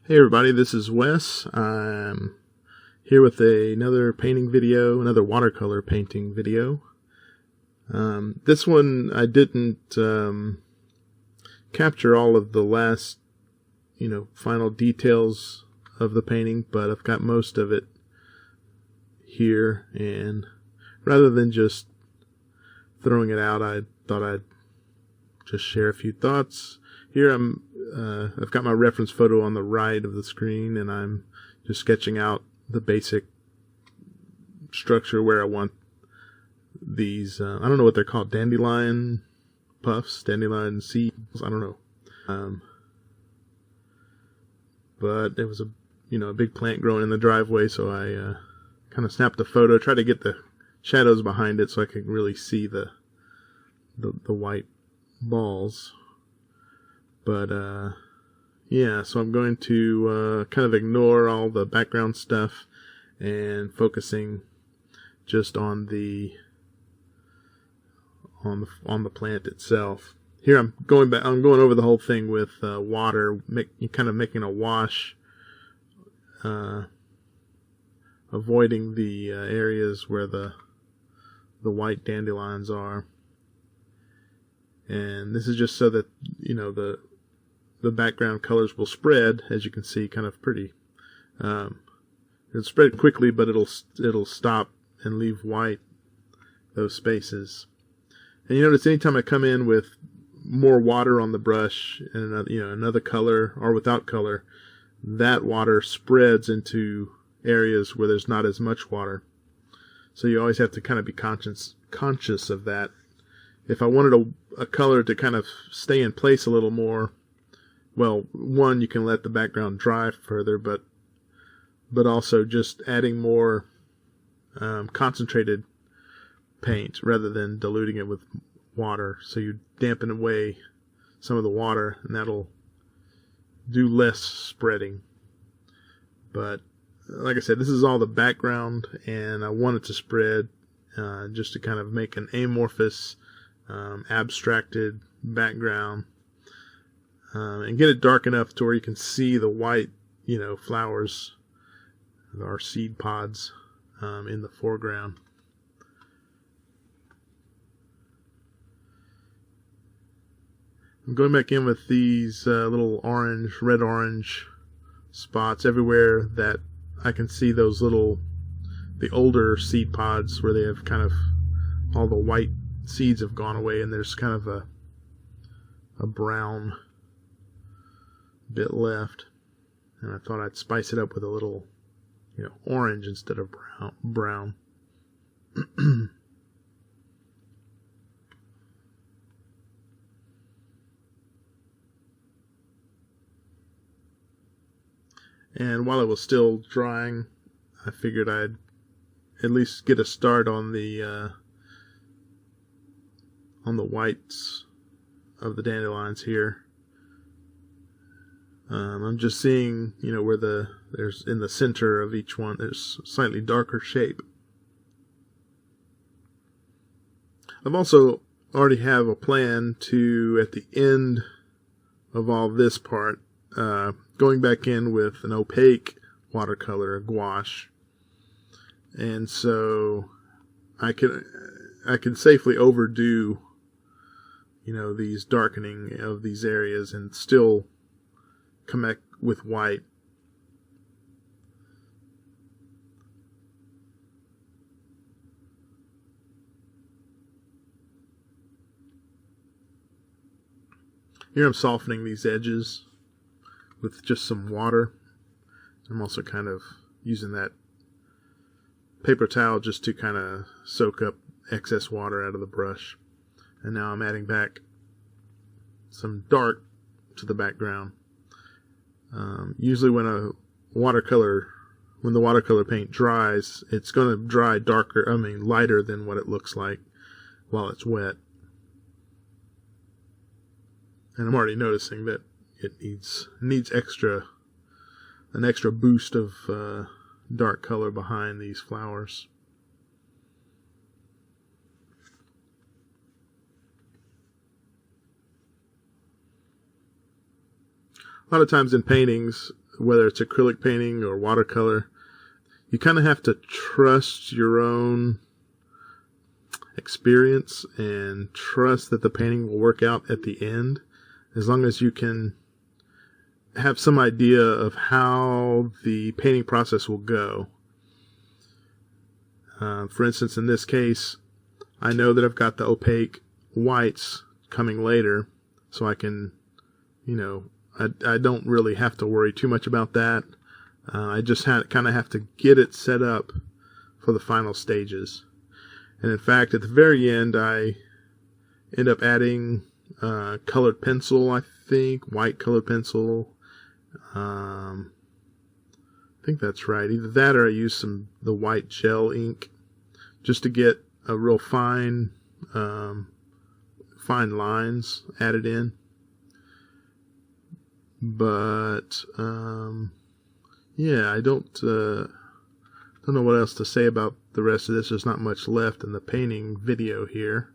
Hey everybody, this is Wes. I'm here with another painting video, another watercolor painting video. This one I didn't capture all of the last, final details of the painting, but I've got most of it here, and rather than just throwing it out, I thought I'd just share a few thoughts. Here I've got my reference photo on the right of the screen, and I'm just sketching out the basic structure where I want these, I don't know what they're called, dandelion puffs, dandelion seeds, I don't know. But there was a big plant growing in the driveway, so I kind of snapped a photo, tried to get the shadows behind it so I could really see the white balls. But, yeah, so I'm going to kind of ignore all the background stuff and focusing just on the plant itself. Here I'm going over the whole thing with water, kind of making a wash, avoiding the areas where the white dandelions are. And this is just so that, the background colors will spread, as you can see, kind of pretty. It'll spread quickly, but it'll stop and leave white those spaces. And you notice anytime I come in with more water on the brush and another color or without color, that water spreads into areas where there's not as much water. So you always have to kind of be conscious of that. If I wanted a color to kind of stay in place a little more, well, one, you can let the background dry further, but also just adding more concentrated paint rather than diluting it with water. So you dampen away some of the water, and that'll do less spreading. But like I said, this is all the background, and I want it to spread just to kind of make an amorphous, abstracted background. And get it dark enough to where you can see the white, flowers, our seed pods, in the foreground. I'm going back in with these little red-orange spots everywhere that I can see the older seed pods where they have kind of all the white seeds have gone away, and there's kind of a brown bit left, and I thought I'd spice it up with a little orange instead of brown. And while it was still drying, I figured I'd at least get a start on the whites of the dandelions here. I'm just seeing, where there's in the center of each one, there's slightly darker shape. I've also already have a plan to, at the end of all this part, going back in with an opaque watercolor, a gouache. And so I can safely overdo, these darkening of these areas and still come back with white. Here I'm softening these edges with just some water. I'm also kind of using that paper towel just to kind of soak up excess water out of the brush. And now I'm adding back some dark to the background. Usually when the watercolor paint dries, it's going to dry lighter than what it looks like while it's wet. And I'm already noticing that it needs an extra boost of dark color behind these flowers. A lot of times in paintings, whether it's acrylic painting or watercolor, you kind of have to trust your own experience and trust that the painting will work out at the end, as long as you can have some idea of how the painting process will go. For instance, in this case, I know that I've got the opaque whites coming later, so I can, I don't really have to worry too much about that. I just kind of have to get it set up for the final stages. And in fact, at the very end, I end up adding colored pencil, I think, white colored pencil. I think that's right. Either that or I use the white gel ink just to get a real fine lines added in. But yeah, I don't know what else to say about the rest of this. There's not much left in the painting video here,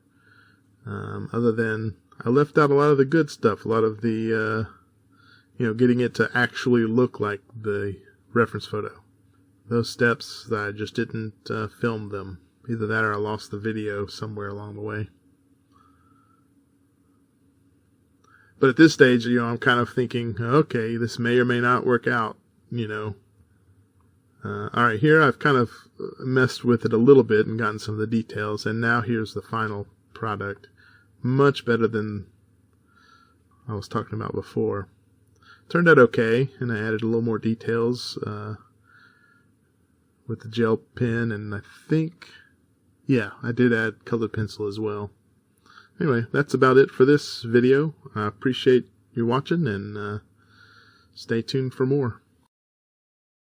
other than I left out a lot of the good stuff, a lot of the getting it to actually look like the reference photo. Those steps, I just didn't film them. Either that or I lost the video somewhere along the way. But at this stage, I'm kind of thinking, okay, this may or may not work out, Alright, here I've kind of messed with it a little bit and gotten some of the details, and now here's the final product. Much better than I was talking about before. Turned out okay, and I added a little more details with the gel pen, and I think, yeah, I did add colored pencil as well. Anyway, that's about it for this video. I appreciate you watching, and stay tuned for more.